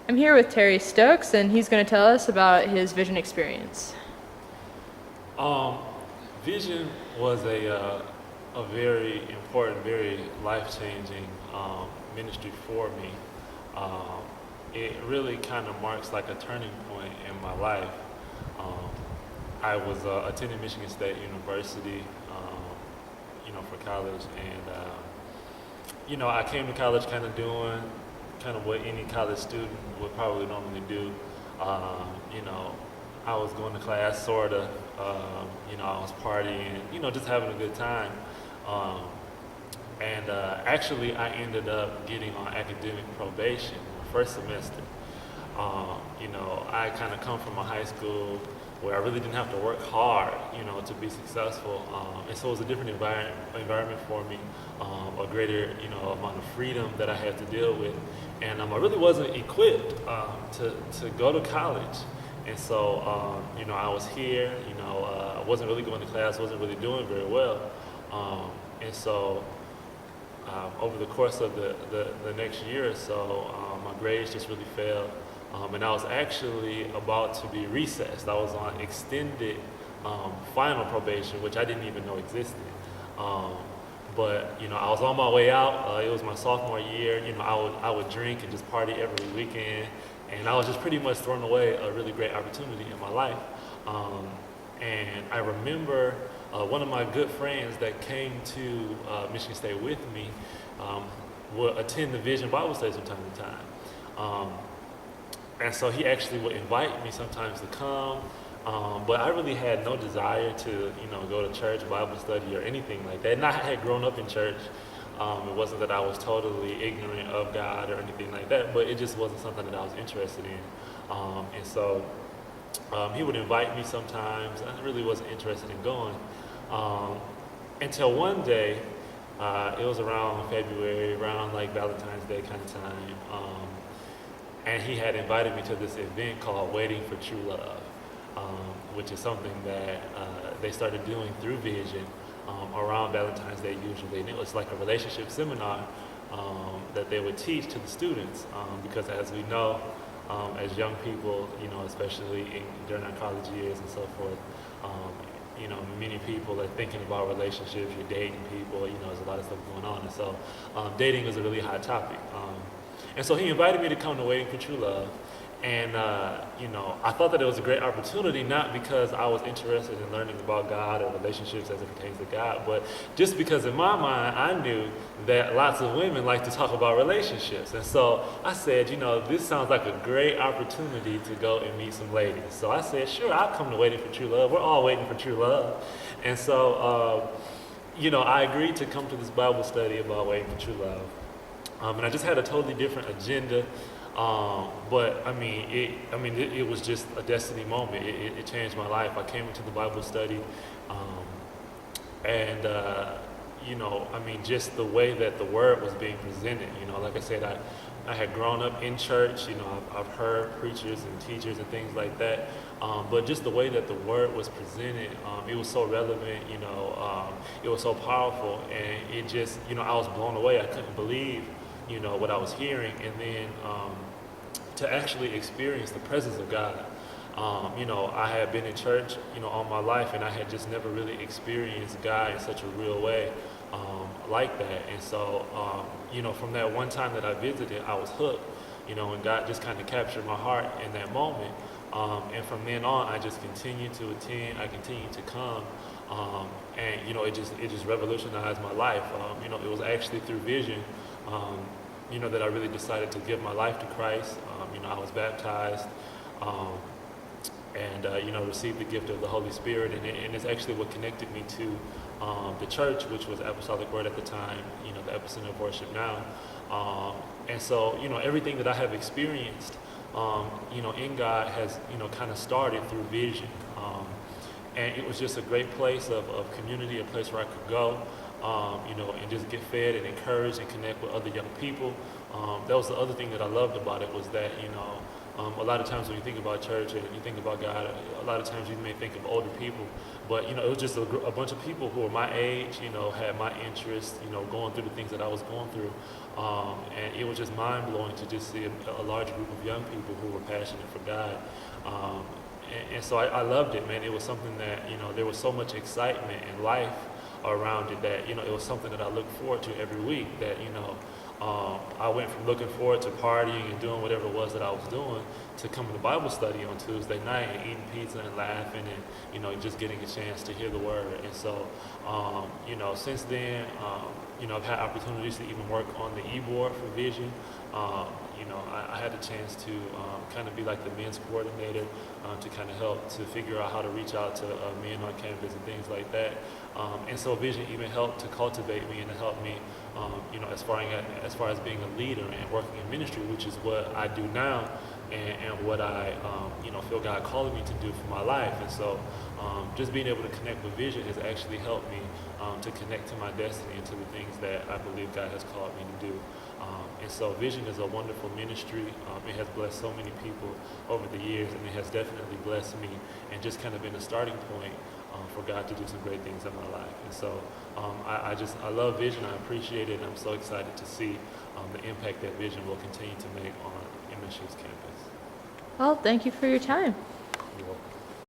I'm here with Terry Stokes, and he's going to tell us about his vision experience. Um, Vision was a very important, very life-changing ministry for me. Um, it really kind of marks like a turning point in my life. Um, I was attending Michigan State University, for college, and I came to college kind of doing kind of what any college student would probably normally do. Um, you know, I was going to class, sort of. I was partying, just having a good time. Um, and actually, I ended up getting on academic probation my first semester. I kind of come from a high school where I really didn't have to work hard, to be successful. And so it was a different environment for me, a greater, amount of freedom that I had to deal with. And I really wasn't equipped to go to college. And so, I was here, I wasn't really going to class, wasn't really doing very well. And so, over the course of the next year or so, my grades just really fell. And I was actually about to be recessed. I was on extended final probation, which I didn't even know existed. But I was on my way out. It was my sophomore year. I would drink and just party every weekend, and I was just pretty much throwing away a really great opportunity in my life. And I remember one of my good friends that came to Michigan State with me would attend the Vision Bible study from time to time. And so he actually would invite me sometimes to come, but I really had no desire to, go to church, Bible study, or anything like that. And I had grown up in church. It wasn't that I was totally ignorant of God or anything like that, but it just wasn't something that I was interested in. And so he would invite me sometimes. I really wasn't interested in going. Until one day, it was around February, around like Valentine's Day kind of time. And he had invited me to this event called Waiting for True Love, which is something that they started doing through Vision around Valentine's Day usually. And it was like a relationship seminar that they would teach to the students because as we know, as young people, especially during our college years and so forth, many people are thinking about relationships, you're dating people, there's a lot of stuff going on. And so dating is a really hot topic. And so he invited me to come to Waiting for True Love. And, I thought that it was a great opportunity, not because I was interested in learning about God or relationships as it pertains to God, but just because in my mind, I knew that lots of women like to talk about relationships. And so I said, this sounds like a great opportunity to go and meet some ladies. So I said, sure, I'll come to Waiting for True Love. We're all waiting for true love. And so, I agreed to come to this Bible study about waiting for true love. And I just had a totally different agenda. But it was just a destiny moment. It changed my life. I came into the Bible study, and just the way that the word was being presented. Like I said, I had grown up in church. I've heard preachers and teachers and things like that. But just the way that the word was presented, it was so relevant. It was so powerful, and it just, I was blown away. I couldn't believe, what I was hearing, and then to actually experience the presence of God. I had been in church, all my life, and I had just never really experienced God in such a real way like that. And so, from that one time that I visited, I was hooked, and God just kind of captured my heart in that moment. And from then on, I just continued to attend, I continued to come, and it just revolutionized my life. It was actually through Vision, that I really decided to give my life to Christ. I was baptized, and received the gift of the Holy Spirit, and it's actually what connected me to the church, which was Apostolic Word at the time, the Epicenter of Worship now. And so, everything that I have experienced, in God has, kind of started through Vision. And it was just a great place of community, a place where I could go, and just get fed and encouraged and connect with other young people. That was the other thing that I loved about it, was that, A lot of times when you think about church and you think about God, a lot of times you may think of older people, but it was just a bunch of people who were my age, had my interest, going through the things that I was going through, and it was just mind blowing to just see a large group of young people who were passionate for God. And so I loved it, man. It was something that, there was so much excitement and life around it that, it was something that I looked forward to every week that, I went from looking forward to partying and doing whatever it was that I was doing to coming to Bible study on Tuesday night and eating pizza and laughing and, just getting a chance to hear the word. And so, since then, I've had opportunities to even work on the e-board for Vision. I had a chance to kind of be like the men's coordinator to kind of help to figure out how to reach out to men on campus and things like that. And so Vision even helped to cultivate me and to help me, as far as being a leader and working in ministry, which is what I do now and what I, feel God calling me to do for my life. And so just being able to connect with Vision has actually helped me to connect to my destiny and to the things that I believe God has called me to do. And so Vision is a wonderful ministry. It has blessed so many people over the years, and it has definitely blessed me and just kind of been a starting point for God to do some great things in my life. And so I love Vision. I appreciate it. And I'm so excited to see the impact that Vision will continue to make on MSU's campus. Well, thank you for your time. You're welcome.